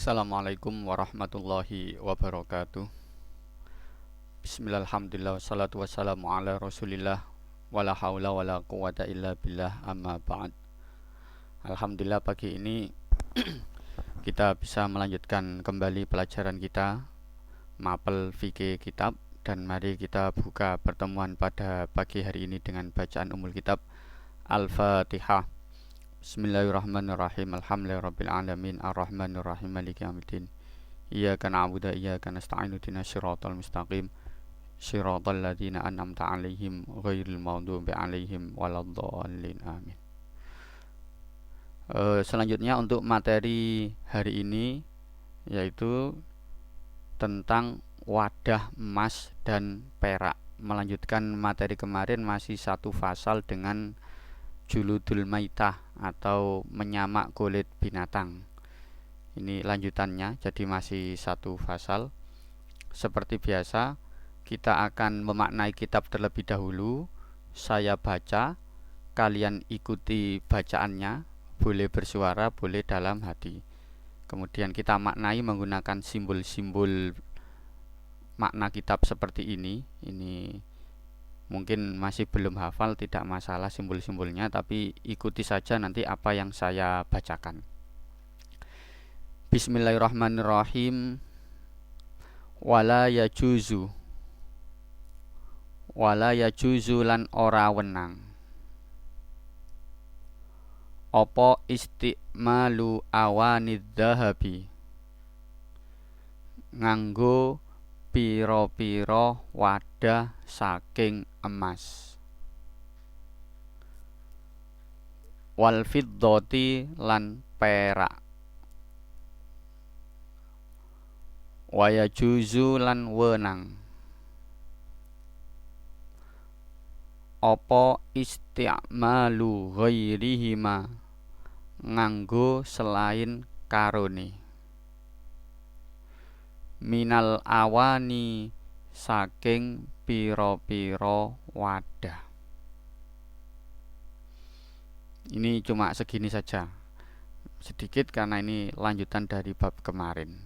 Assalamualaikum warahmatullahi wabarakatuh. Bismillahirrahmanirrahim. Wassalatu wassalamu ala rasulillah. Wala haula wala quwata illa billah, amma ba'd. Alhamdulillah, pagi ini kita bisa melanjutkan kembali pelajaran kita mapel fikih kitab. Dan mari kita buka pertemuan pada pagi hari ini dengan bacaan umul kitab Al-Fatihah. Bismillahirrahmanirrahim. Alhamdulillahirabbil alamin, arrahmanirrahim, maliki yaumiddin. Iyyaka na'budu wa iyyaka nasta'in, ihdinas siratal mustaqim, siratal ladzina an'amta 'alaihim ghairil maghdubi 'alaihim waladdallin. Amin. Selanjutnya untuk materi hari ini yaitu tentang wadah emas dan perak. Melanjutkan materi kemarin, masih satu fasal dengan juludul maitah atau menyamak kulit binatang. Ini lanjutannya, jadi masih satu fasal. Seperti biasa, kita akan memaknai kitab terlebih dahulu. Saya baca, kalian ikuti bacaannya, boleh bersuara, boleh dalam hati. Kemudian kita maknai menggunakan simbol-simbol makna kitab seperti ini. Ini mungkin masih belum hafal, tidak masalah simbol-simbolnya, tapi ikuti saja nanti apa yang saya bacakan. Bismillahirrahmanirrahim. Wala yajuzu lan ora wenang apa istimalu awanid dhahabi, nganggo piro-piro wadah saking emas, wal fiddati lan perak, waya juzu lan wenang apa isti'malu ghairihima, nganggo selain karone, minal awani saking piro-piro wadah. Ini cuma segini saja, sedikit karena ini lanjutan dari bab kemarin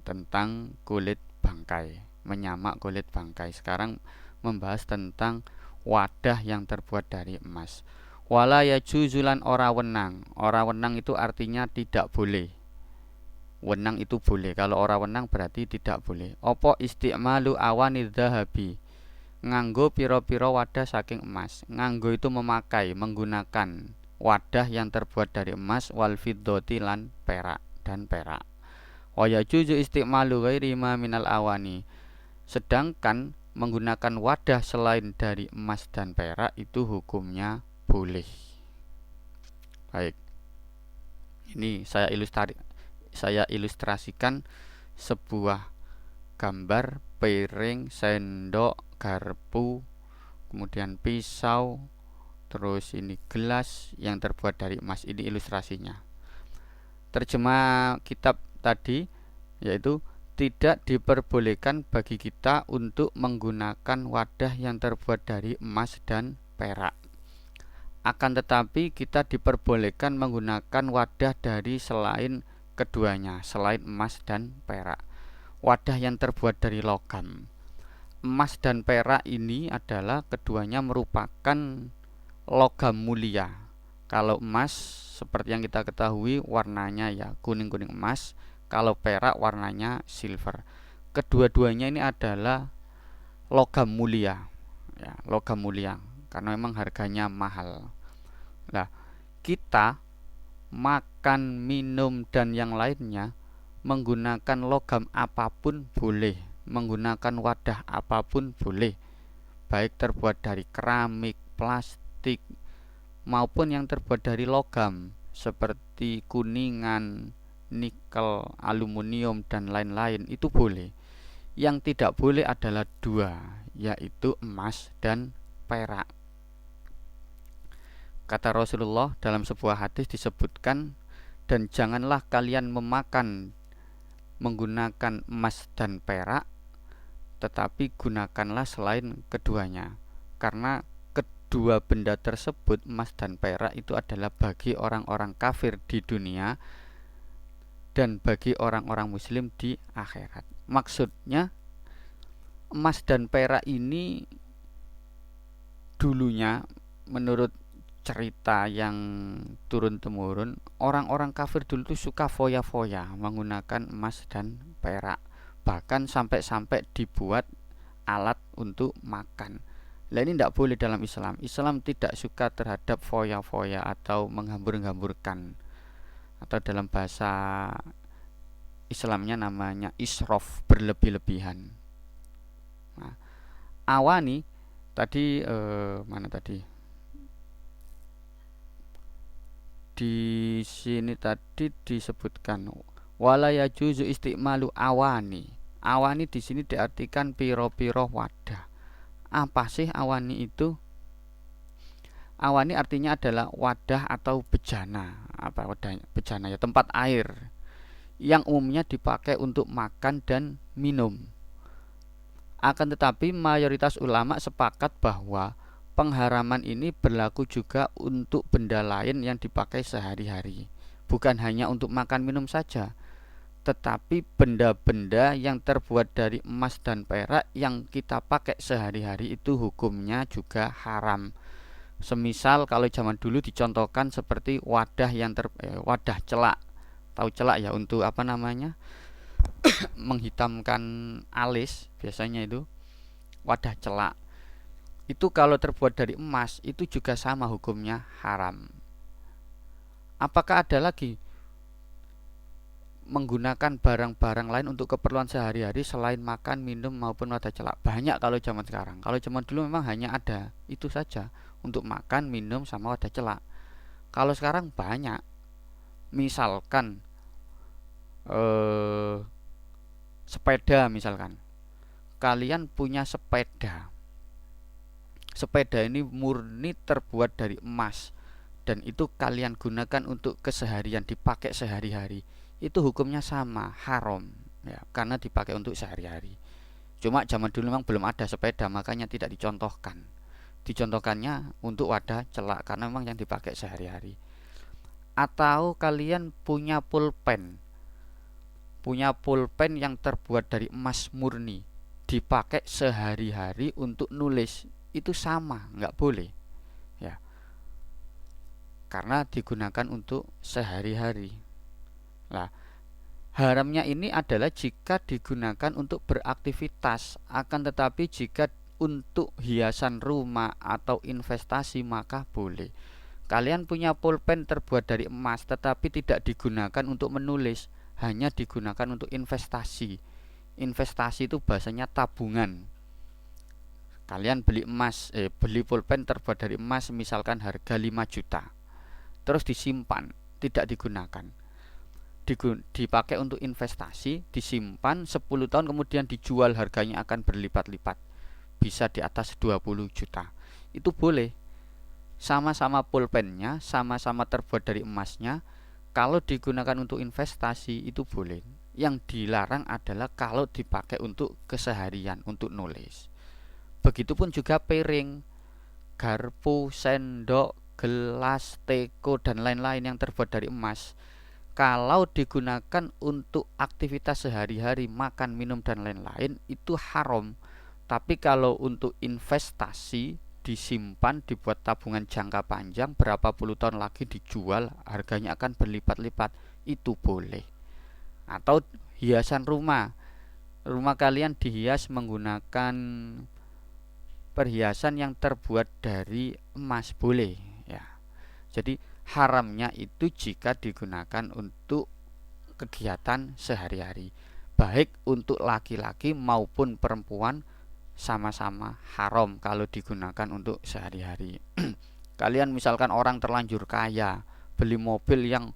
tentang kulit bangkai, menyamak kulit bangkai. Sekarang membahas tentang wadah yang terbuat dari emas. Wala yajuzulan ora wenang. Ora wenang itu artinya tidak boleh. Wenang itu boleh. Kalau ora wenang berarti tidak boleh. Apa isti'malu awanid dhahabi, nganggo piro-piro wadah saking emas. Nganggo itu memakai, menggunakan wadah yang terbuat dari emas, wal fiddati lan perak dan perak. Wa yajuzu isti'malu ghairi ma minal awani. Sedangkan menggunakan wadah selain dari emas dan perak itu hukumnya boleh. Baik. Ini saya ilustrasikan sebuah gambar piring, sendok, garpu, kemudian pisau, terus ini gelas yang terbuat dari emas. Ini ilustrasinya. Terjemah kitab tadi yaitu tidak diperbolehkan bagi kita untuk menggunakan wadah yang terbuat dari emas dan perak. Akan tetapi kita diperbolehkan menggunakan wadah dari selain keduanya, selain emas dan perak. Wadah yang terbuat dari logam. Emas dan perak ini adalah keduanya merupakan logam mulia. Kalau emas seperti yang kita ketahui warnanya ya kuning-kuning emas, kalau perak warnanya silver. Kedua-duanya ini adalah logam mulia, ya, logam mulia karena memang harganya mahal. Nah, kita makan, minum dan yang lainnya menggunakan logam apapun boleh, menggunakan wadah apapun boleh, baik terbuat dari keramik, plastik maupun yang terbuat dari logam seperti kuningan, nikel, aluminium dan lain-lain, itu boleh. Yang tidak boleh adalah dua, yaitu emas dan perak. Kata Rasulullah dalam sebuah hadis disebutkan, dan janganlah kalian memakan menggunakan emas dan perak, tetapi gunakanlah selain keduanya, karena kedua benda tersebut, emas dan perak, itu adalah bagi orang-orang kafir di dunia, dan bagi orang-orang muslim di akhirat. Maksudnya emas dan perak ini dulunya menurut cerita yang turun-temurun, orang-orang kafir dulu tuh suka foya-foya menggunakan emas dan perak. Bahkan sampai-sampai dibuat alat untuk makan. Nah ini tidak boleh dalam Islam. Islam tidak suka terhadap foya-foya atau menghambur-hamburkan, atau dalam bahasa Islamnya namanya israf, berlebih-lebihan. Nah, awani tadi mana tadi? Di sini tadi disebutkan wala yajuzu istimalu awani. Awani di sini diartikan piro-piro wadah. Apa sih awani itu? Awani artinya adalah wadah atau bejana. Apa wadah? Bejana ya, tempat air yang umumnya dipakai untuk makan dan minum. Akan tetapi mayoritas ulama sepakat bahwa pengharaman ini berlaku juga untuk benda lain yang dipakai sehari-hari. Bukan hanya untuk makan minum saja, tetapi benda-benda yang terbuat dari emas dan perak yang kita pakai sehari-hari itu hukumnya juga haram. Semisal kalau zaman dulu dicontohkan seperti wadah yang wadah celak. Tahu celak ya, untuk apa namanya? Menghitamkan alis biasanya itu. Wadah celak. Itu kalau terbuat dari emas itu juga sama hukumnya haram. Apakah ada lagi menggunakan barang-barang lain untuk keperluan sehari-hari selain makan, minum maupun wadah celak? Banyak kalau zaman sekarang. Kalau zaman dulu memang hanya ada itu saja, untuk makan, minum sama wadah celak. Kalau sekarang banyak. Misalkan sepeda misalkan. Kalian punya sepeda. Sepeda ini murni terbuat dari emas dan itu kalian gunakan untuk keseharian, dipakai sehari-hari. Itu hukumnya sama, haram ya, karena dipakai untuk sehari-hari. Cuma zaman dulu memang belum ada sepeda, makanya tidak dicontohkan. Dicontohkannya untuk wadah celak karena memang yang dipakai sehari-hari. Atau kalian punya pulpen. Punya pulpen yang terbuat dari emas murni, dipakai sehari-hari untuk nulis. Itu sama, nggak boleh ya, karena digunakan untuk sehari-hari. Nah, haramnya ini adalah jika digunakan untuk beraktivitas, akan tetapi jika untuk hiasan rumah atau investasi maka boleh. Kalian punya pulpen terbuat dari emas tetapi tidak digunakan untuk menulis, hanya digunakan untuk investasi. Investasi itu bahasanya tabungan. Kalian beli beli pulpen terbuat dari emas misalkan harga 5 juta. Terus disimpan, tidak digunakan. Dipakai untuk investasi, disimpan 10 tahun kemudian dijual, harganya akan berlipat-lipat. Bisa di atas 20 juta. Itu boleh. Sama-sama pulpennya, sama-sama terbuat dari emasnya. Kalau digunakan untuk investasi itu boleh. Yang dilarang adalah kalau dipakai untuk keseharian, untuk nulis. Begitupun juga piring, garpu, sendok, gelas, teko dan lain-lain yang terbuat dari emas. Kalau digunakan untuk aktivitas sehari-hari, makan, minum dan lain-lain itu haram. Tapi kalau untuk investasi, disimpan, dibuat tabungan jangka panjang, berapa puluh tahun lagi dijual, harganya akan berlipat-lipat, itu boleh. Atau hiasan rumah. Rumah kalian dihias menggunakan perhiasan yang terbuat dari emas, boleh ya. Jadi haramnya itu jika digunakan untuk kegiatan sehari-hari, baik untuk laki-laki maupun perempuan, sama-sama haram kalau digunakan untuk sehari-hari. Kalian misalkan orang terlanjur kaya, beli mobil yang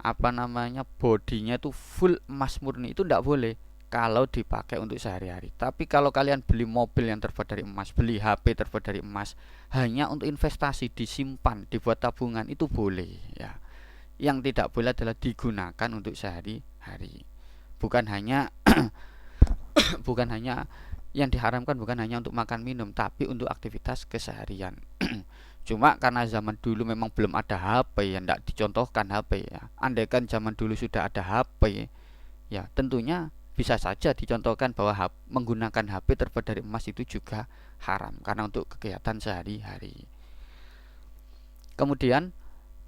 apa namanya bodinya itu full emas murni, itu tidak boleh kalau dipakai untuk sehari-hari. Tapi kalau kalian beli mobil yang terbuat dari emas, beli HP terbuat dari emas, hanya untuk investasi, disimpan, dibuat tabungan, itu boleh ya. Yang tidak boleh adalah digunakan untuk sehari-hari. Bukan hanya bukan hanya yang diharamkan, bukan hanya untuk makan minum, tapi untuk aktivitas keseharian. Cuma karena zaman dulu memang belum ada HP ya, tidak dicontohkan HP ya. Andaikan zaman dulu sudah ada HP ya, tentunya bisa saja dicontohkan bahwa menggunakan HP terbuat dari emas itu juga haram karena untuk kegiatan sehari-hari. Kemudian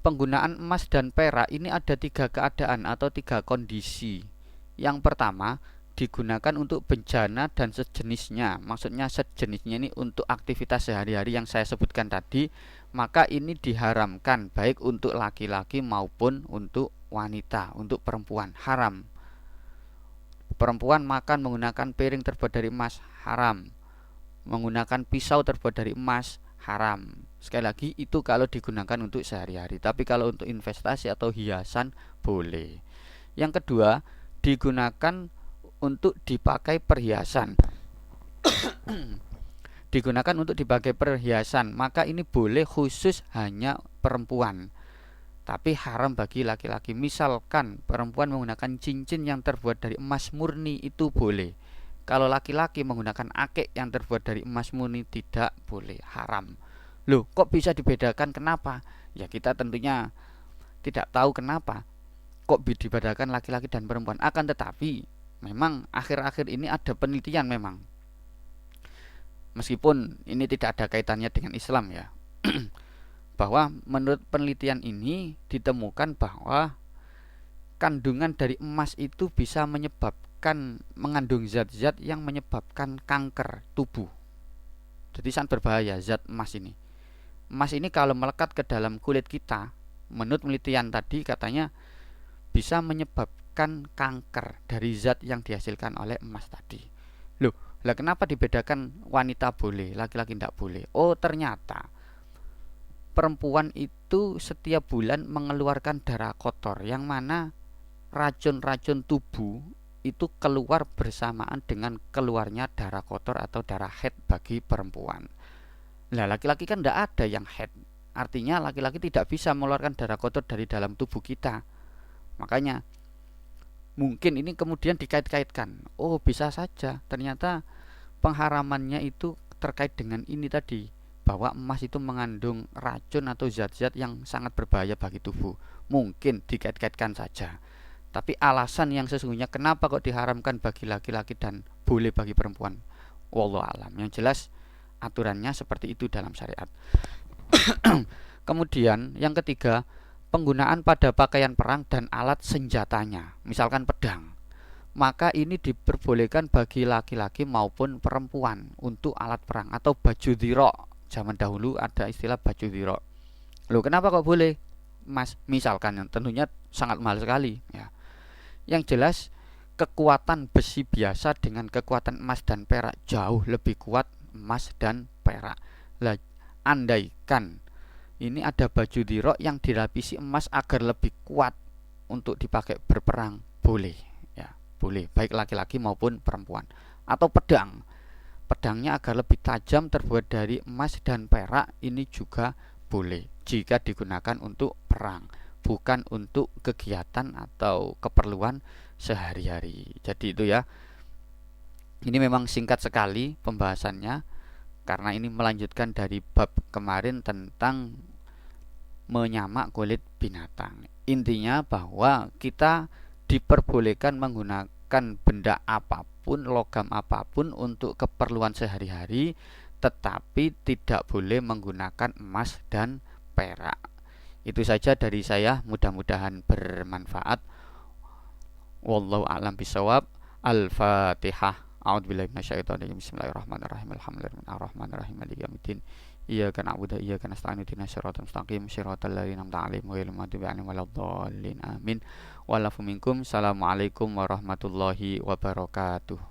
penggunaan emas dan perak ini ada 3 keadaan atau 3 kondisi. Yang pertama, digunakan untuk bencana dan sejenisnya. Maksudnya sejenisnya ini untuk aktivitas sehari-hari yang saya sebutkan tadi, maka ini diharamkan baik untuk laki-laki maupun untuk wanita, untuk perempuan haram. Perempuan makan menggunakan piring terbuat dari emas haram. Menggunakan pisau terbuat dari emas haram. Sekali lagi itu kalau digunakan untuk sehari-hari, tapi kalau untuk investasi atau hiasan boleh. Yang kedua, digunakan untuk dipakai perhiasan. Digunakan untuk dipakai perhiasan, maka ini boleh khusus hanya perempuan, tapi haram bagi laki-laki. Misalkan perempuan menggunakan cincin yang terbuat dari emas murni, itu boleh. Kalau laki-laki menggunakan akik yang terbuat dari emas murni, tidak boleh, haram. Loh, kok bisa dibedakan? Kenapa? Ya kita tentunya tidak tahu kenapa kok dibedakan laki-laki dan perempuan. Akan tetapi memang akhir-akhir ini ada penelitian memang, meskipun ini tidak ada kaitannya dengan Islam ya, bahwa menurut penelitian ini ditemukan bahwa kandungan dari emas itu bisa mengandung zat-zat yang menyebabkan kanker tubuh. Jadi sangat berbahaya zat emas ini. Emas ini kalau melekat ke dalam kulit kita, menurut penelitian tadi katanya bisa menyebabkan kanker dari zat yang dihasilkan oleh emas tadi. Loh, lah kenapa dibedakan wanita boleh, laki-laki tidak boleh? Oh, ternyata perempuan itu setiap bulan mengeluarkan darah kotor, yang mana racun-racun tubuh itu keluar bersamaan dengan keluarnya darah kotor atau darah haid bagi perempuan. Nah, laki-laki kan tidak ada yang haid, artinya laki-laki tidak bisa mengeluarkan darah kotor dari dalam tubuh kita. Makanya mungkin ini kemudian dikait-kaitkan. Oh, bisa saja ternyata pengharamannya itu terkait dengan ini tadi, bahwa emas itu mengandung racun atau zat-zat yang sangat berbahaya bagi tubuh. Mungkin dikait-kaitkan saja. Tapi alasan yang sesungguhnya kenapa kok diharamkan bagi laki-laki dan boleh bagi perempuan, wallahu alam. Yang jelas aturannya seperti itu dalam syariat. Kemudian yang ketiga, penggunaan pada pakaian perang dan alat senjatanya, misalkan pedang. Maka ini diperbolehkan bagi laki-laki maupun perempuan untuk alat perang atau baju dhira. Zaman dahulu ada istilah baju dhira. Loh, kenapa kok boleh, Mas? Misalkan yang tentunya sangat mahal sekali ya. Yang jelas kekuatan besi biasa dengan kekuatan emas dan perak jauh lebih kuat emas dan perak. Lah, andaikan ini ada baju dhira yang dilapisi emas agar lebih kuat untuk dipakai berperang, boleh ya, boleh baik laki-laki maupun perempuan. Atau pedang, pedangnya agar lebih tajam terbuat dari emas dan perak, ini juga boleh jika digunakan untuk perang, bukan untuk kegiatan atau keperluan sehari-hari. Jadi itu ya, ini memang singkat sekali pembahasannya karena ini melanjutkan dari bab kemarin tentang menyamak kulit binatang. Intinya bahwa kita diperbolehkan menggunakan benda apapun, logam apapun untuk keperluan sehari-hari, tetapi tidak boleh menggunakan emas dan perak. Itu saja dari saya, mudah-mudahan bermanfaat. Wallahu a'lam bishawab. Al-Fatihah. A'udzubillahi minasyaitonir rajim. Bismillahirrahmanirrahim. Alhamdulillahirrahmanirrahim. Maliki yaumiddin. Iyyaka na'budu wa iyyaka nasta'in. Ihdinas siratal mustaqim. Shiratal ladzina an'amta 'alaihim ghairil maghdubi 'alaihim waladdallin. Amin. Wa'alafu minkum. Assalamualaikum warahmatullahi wabarakatuh.